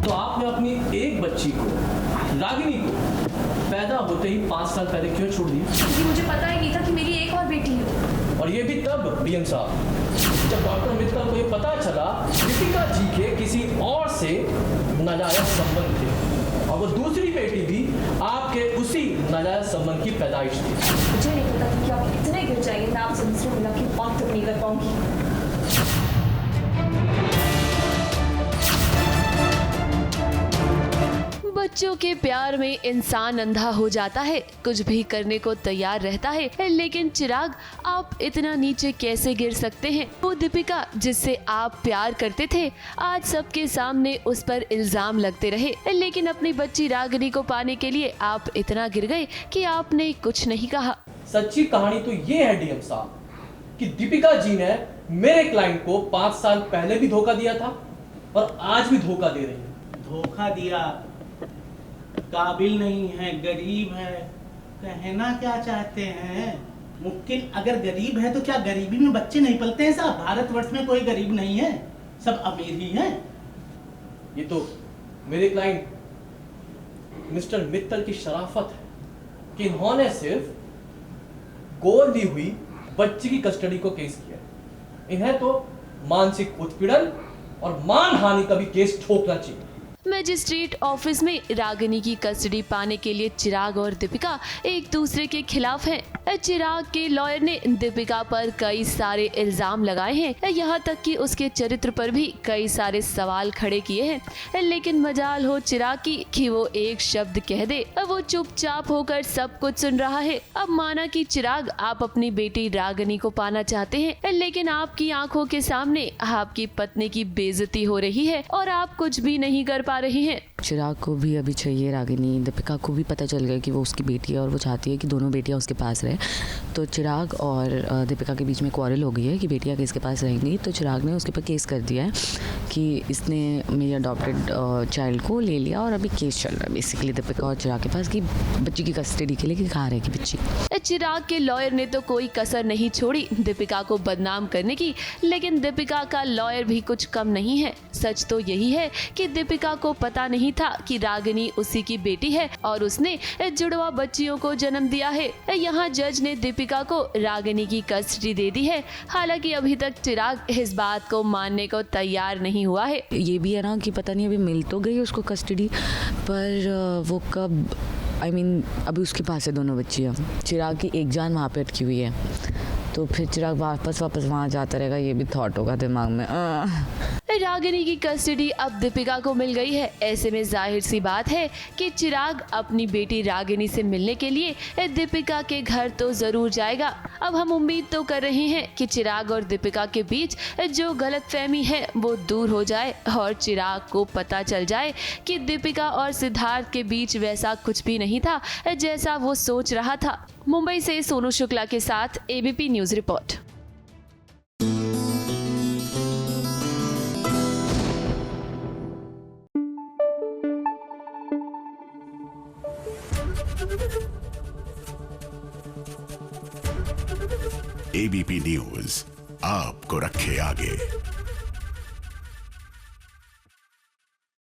तो आपने अपनी एक बच्ची को, रागिनी को, पैदा होते ही 5 साल पहले क्यों छोड़ दिया? क्योंकि मुझे पता ही नहीं था कि मेरी एक और बेटी है। और ये भी तब डीएम साहब जब डॉक्टर मित्तल को ये पता चला दीपिका जी के किसी और से नाजायज संबंध थे और वो दूसरी बेटी भी आपके उसी नाजायज संबंध की पैदाइश थी। मुझे नहीं पता था कि आप इतने गिर जाएंगे, मैं आपसे दूसरे मिला के बात तक नहीं कर पाऊंगी। बच्चों के प्यार में इंसान अंधा हो जाता है, कुछ भी करने को तैयार रहता है। लेकिन चिराग, आप इतना नीचे कैसे गिर सकते हैं? वो दीपिका जिससे आप प्यार करते थे, आज सबके सामने उस पर इल्जाम लगते रहे, लेकिन अपनी बच्ची रागिनी को पाने के लिए आप इतना गिर गए कि आपने कुछ नहीं कहा। सच्ची कहानी तो ये है डीएम साहब कि दीपिका जी ने मेरे क्लाइंट को 5 साल पहले भी धोखा दिया था और आज भी धोखा दे रही है। धोखा दिया, काबिल नहीं है, गरीब है, कहना क्या चाहते हैं? मुश्किल अगर गरीब है तो क्या गरीबी में बच्चे नहीं पलते हैं साहब? भारतवर्ष में कोई गरीब नहीं है, सब अमीर ही हैं। ये तो मेरे क्लाइंट मिस्टर मित्तल की शराफत है कि इन्होंने सिर्फ गोद ली हुई बच्ची की कस्टडी को केस किया। इन्हें तो मानसिक उत्पीड़न और मानहानि का भी केस ठोकना चाहिए। मजिस्ट्रेट ऑफिस में रागिनी की कस्टडी पाने के लिए चिराग और दीपिका एक दूसरे के खिलाफ हैं। चिराग के लॉयर ने दीपिका पर कई सारे इल्जाम लगाए हैं, यहाँ तक कि उसके चरित्र पर भी कई सारे सवाल खड़े किए हैं। लेकिन मजाल हो चिराग की कि वो एक शब्द कह दे, वो चुपचाप होकर सब कुछ सुन रहा है। अब माना कि चिराग, आप अपनी बेटी रागिनी को पाना चाहते हैं, लेकिन आपकी आंखों के सामने आपकी पत्नी की बेइज्जती हो रही है और आप कुछ भी नहीं कर पा रही हैं। चिराग को भी अभी चाहिए रागिनी, दीपिका को भी पता चल गया कि वो उसकी बेटी है और वो चाहती है कि दोनों बेटियां उसके पास रहे। तो चिराग और दीपिका के बीच में क्वारल हो गई है कि बेटियां किसके पास रहेंगी। तो चिराग ने उसके ऊपर केस कर दिया है कि इसने मेरी अडॉप्टेड चाइल्ड को ले लिया और अभी केस चल रहा है बेसिकली दीपिका और चिराग के पास कि बच्ची की कस्टडी के लिए कि कहाँ रहेगी बच्ची। चिराग के लॉयर ने तो कोई कसर नहीं छोड़ी दीपिका को बदनाम करने की, लेकिन दीपिका का लॉयर भी कुछ कम नहीं है। सच तो यही है कि दीपिका को पता नहीं था कि रागिनी उसी की बेटी है और उसने जुड़वा बच्चियों को जन्म दिया है। यहाँ जज ने दीपिका को रागिनी की कस्टडी दे दी है। हालांकि अभी तक चिराग इस बात को मानने को तैयार नहीं हुआ है। ये भी है ना कि पता नहीं अभी मिल तो गई उसको कस्टडी, पर वो कब, अभी उसके पास है दोनों बच्चियाँ। चिराग की एक जान वहाँ पे अटकी हुई है, तो फिर चिराग वापस वहाँ जाता रहेगा, ये भी थॉट होगा दिमाग में। रागिनी की कस्टडी अब दीपिका को मिल गई है। ऐसे में जाहिर सी बात है कि चिराग अपनी बेटी रागिनी से मिलने के लिए दीपिका के घर तो जरूर जाएगा। अब हम उम्मीद तो कर रहे हैं कि चिराग और दीपिका के बीच जो गलतफहमी है वो दूर हो जाए और चिराग को पता चल जाए कि दीपिका और सिद्धार्थ के बीच वैसा कुछ भी नहीं था जैसा वो सोच रहा था। मुंबई से सोनू शुक्ला के साथ ABP news report. ABP news आपको रखे आगे।